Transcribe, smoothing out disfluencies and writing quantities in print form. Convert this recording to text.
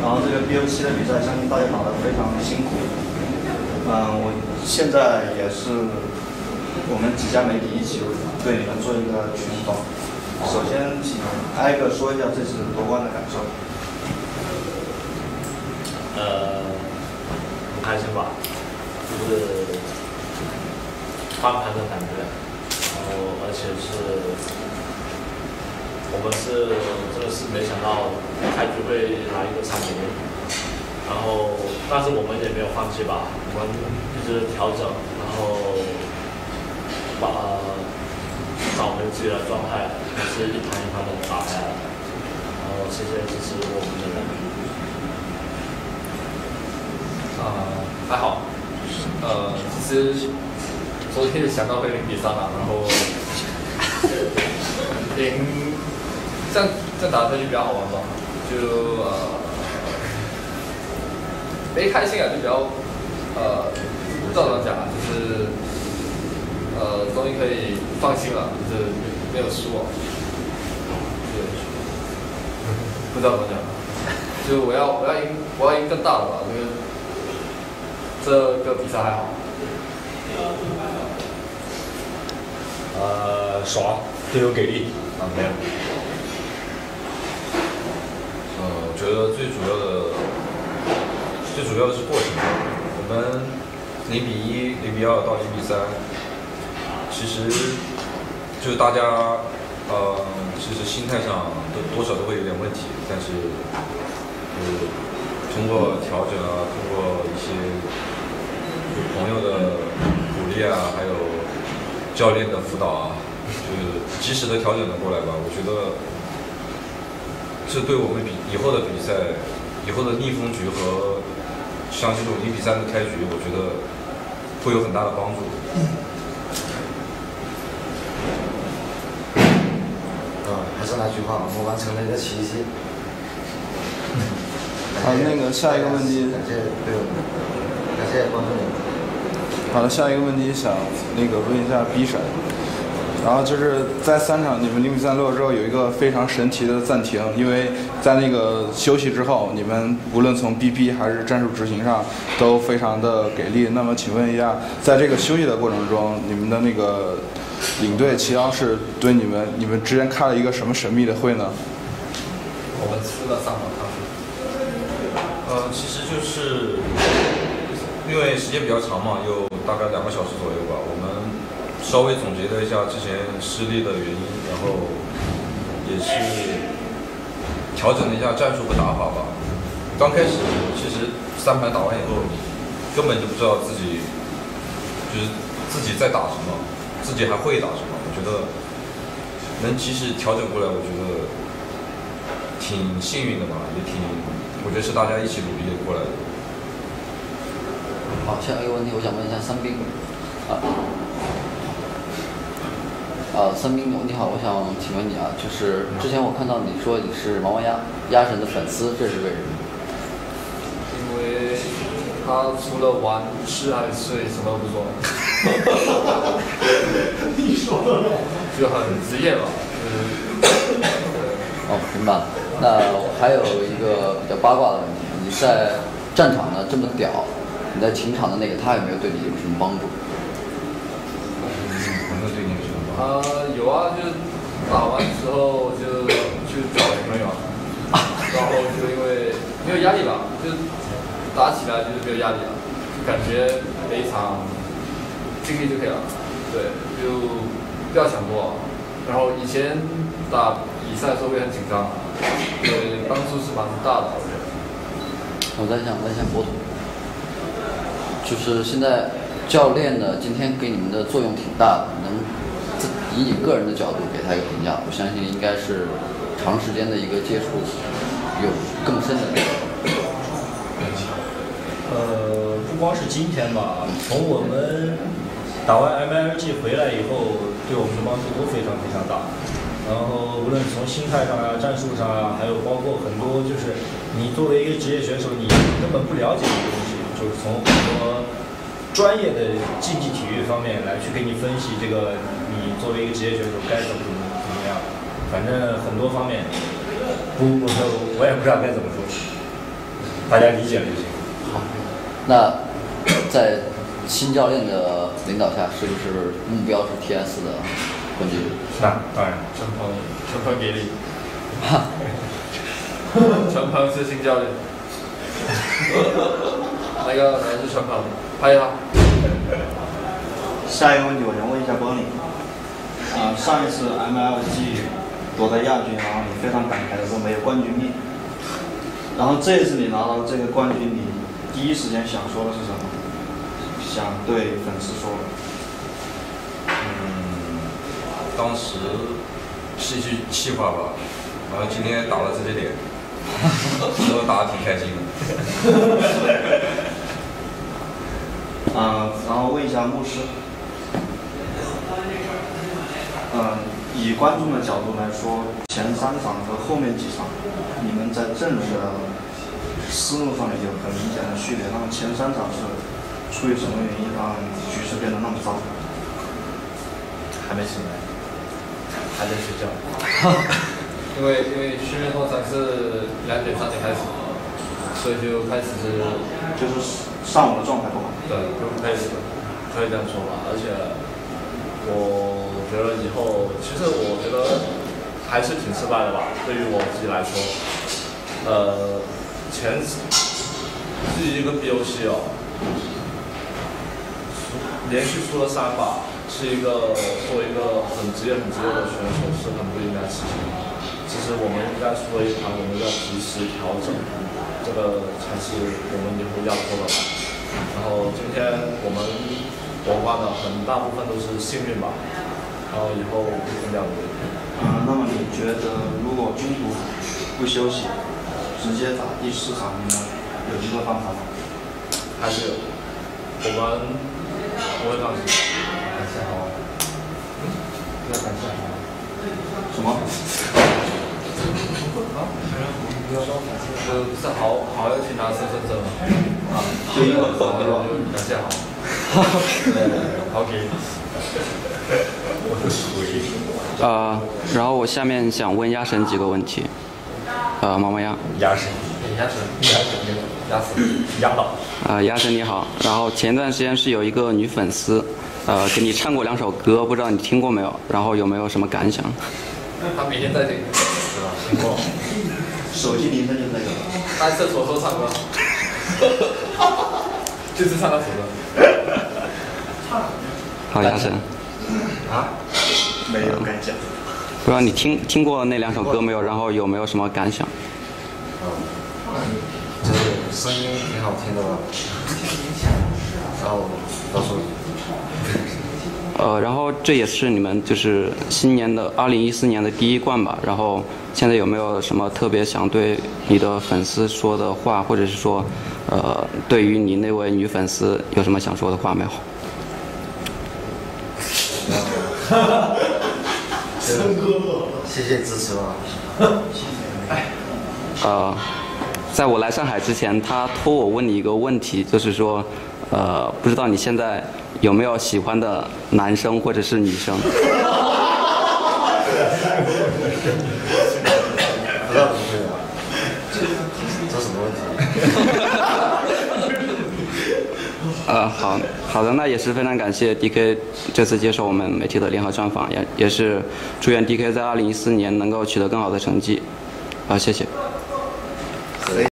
然后这个 BO7的比赛，相信大家打得非常辛苦。我现在也是我们几家媒体一起对你们做一个群访。首先，请挨个说一下这次夺冠的感受。很开心吧，就是翻盘的感觉，然后而且是我们真的是没想到开局会来一个3-0，然后但是我们也没有放弃吧，我们一直调整，然后找回自己的状态，还是一盘一盘的打下来，然后谢谢支持我们的人。还好，其实昨天想到会0-3了，然后这样打下去比较好玩吧，就没开心啊，就比较不知道怎么讲啊，就是终于可以放心了，就是没有输啊，对，不知道怎么讲，就我要赢更大的吧，因为这个比赛还好。爽，队友给力没有。我觉得最主要的是过程。我们0-1、0-2到0-3，其实就是大家其实心态上多少都会有点问题，但是通过调整啊，通过一些朋友的鼓励啊，还有教练的辅导啊，就是及时的调整了过来吧。我觉得这对我们以后的比赛、以后的逆风局和像这种0-3的开局，我觉得会有很大的帮助。还是那句话，我们完成了一个奇迹。好，那个下一个问题。感谢队友们，感谢观众们。好的，下一个问题想问一下 B 神，然后就是在3场你们0-3落之后有一个非常神奇的暂停，因为在那个休息之后，你们无论从 BP 还是战术执行上都非常的给力。那么请问一下，在这个休息的过程中，你们的那个领队齐老师对你们之间开了一个什么神秘的会呢？我们吃了3碗咖啡。其实就是因为时间比较长嘛，有大概2个小时左右吧。我们稍微总结了一下之前失利的原因，然后也是调整了一下战术和打法吧。刚开始其实3盘打完以后，根本就不知道自己在打什么，自己还会打什么。我觉得能及时调整过来，我觉得挺幸运的吧，我觉得是大家一起努力过来的。好，下一个问题我想问一下三兵，三兵你好，我想请问你啊，就是之前我看到你说你是毛毛鸭神的粉丝，这是为什么？因为他除了玩、吃还睡，什么都不做。你说的就很职业嘛，哦，明白了。那还有一个比较八卦的问题，你在战场呢这么屌，你在情场的那个他有没有对你有什么帮助？朋友对你有什么帮助？有啊，就打完之后就去找女朋友，然后就因为没有压力吧，就打起来就是没有压力了，就感觉每一场尽力就可以了，对，就不要想多。然后以前打比赛的时候会很紧张，对，帮助是蛮大的，我觉得。我再想问一下博图，就是现在教练呢，今天给你们的作用挺大的，能以你个人的角度给他一个评价，我相信应该是长时间的一个接触，有更深的那个。不光是今天吧，从我们打完 MIRG 回来以后，对我们的帮助都非常非常大。然后无论从心态上啊、战术上啊，还有包括很多就是你作为一个职业选手，你根本不了解的东西，就是从很多专业的竞技体育方面来去给你分析这个你作为一个职业选手该怎么样。反正很多方面，我也不知道该怎么说。大家理解了就行。好，那在新教练的领导下，是不是目标是 TS 的冠军？那当然，陈鹏给力，陈鹏是新教练，那个是陈鹏，拍他。下一个问题，我想问一下Bonnie，上一次 MLG 夺得亚军，然后你非常感慨的说没有冠军命，然后这一次你拿到这个冠军，你第一时间想说的是什么？想对粉丝说的？当时是一句气话吧，然后今天打了这些脸，都打得挺开心的。然后问一下牧师，以观众的角度来说，前3场和后面几场，你们在阵术的思路上面有很明显的区别。那么前3场是出于什么原因让局势变得那么糟？还没醒来，还在睡觉。因为训练通常是2点3点开始，所以就开始就是上午的状态不好。对，就可以这样说吧。而且我觉得以后，其实我觉得还是挺失败的吧。对于我自己来说，前自己一个 BOC 哦，连续输了3把，是一个作为一个很职业的选手是很不应该的事情。其实我们应该输了一盘，我们要及时调整，这个才是我们以后要做的。然后今天我们夺冠的很大部分都是幸运吧，然后以后会更加努力。那么你觉得如果中途不休息，直接打第4场，你们有一个办法吗？还是有，我们不会放弃。感谢好，要感谢好。什么？不是好要去拿身份证吗？就一个好对吧？感谢好。好给。然后我下面想问鸭神几个问题。毛毛鸭。鸭神。鸭老。鸭神你好。然后前段时间是有一个女粉丝，给你唱过2首歌，不知道你听过没有？然后有没有什么感想？他每天在听，是吧？听过。手机铃声就那个。在厕所说唱歌。就是唱那首歌。好，鸭神。没有感想。不知道你听过那2首歌没有？然后有没有什么感想？就是声音挺好听的吧。然后到时候。然后这也是你们就是新年的2014年的第1冠吧。然后现在有没有什么特别想对你的粉丝说的话，或者是说，对于你那位女粉丝有什么想说的话没有？谢谢支持吧。在我来上海之前，他托我问你一个问题，就是说，不知道你现在有没有喜欢的男生或者是女生？不知道不会吧？这什么问题？好的，那也是非常感谢 DK 这次接受我们媒体的联合专访，也是祝愿 DK 在2014年能够取得更好的成绩。谢谢。